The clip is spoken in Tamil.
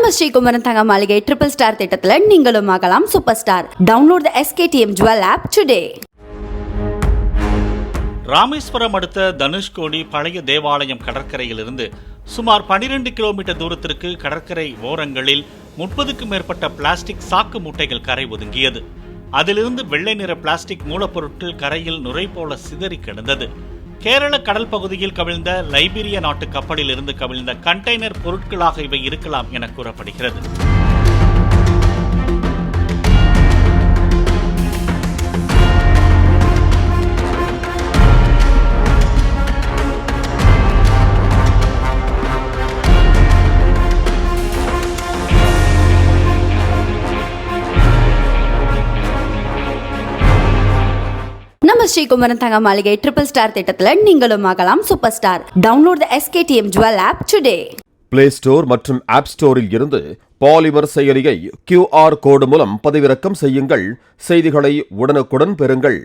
நம்ம ஸ்ரீகுமரன் தங்க மாளிகை ட்ரிபிள் ஸ்டார் திட்டத்துல நீங்களும் ஆகலாம் super star. Download the SKTM Jewel app today. Rameswaram அடுத்த தனுஷ்கோடி பழைய தேவாலயம் கடற்கரையிலிருந்து சுமார் 12 கிலோமீட்டர் தூரத்திற்கு கடற்கரை ஓரங்களில் 30க்கும் மேற்பட்ட பிளாஸ்டிக் சாக்கு மூட்டைகள் கரை ஒதுங்கியது. அதிலிருந்து வெள்ளை நிற பிளாஸ்டிக் மூலப்பொருட்கள் கரையில் நுரை போல சிதறி கிடந்தது. கேரள கடல் பகுதியில் கவிழ்ந்த லைபீரிய நாட்டு கப்பலில் இருந்து கவிழ்ந்த கண்டெய்னர் பொருட்களாக இவை இருக்கலாம் என கூறப்படுகிறது. நம்ம ஸ்ரீகுமரன் தங்க மாளிகை ட்ரிபிள் ஸ்டார் திட்டத்துல நீங்களும் ஆகலாம் super star. Download the SKTM Jewel app today. Play store மற்றும் ஆப் ஸ்டோரில் இருந்து பாலிமர் செயலியை QR கோடு மூலம் பதிவிறக்கம் செய்யுங்கள். செய்திகளை உடனுக்குடன் பெறுங்கள்.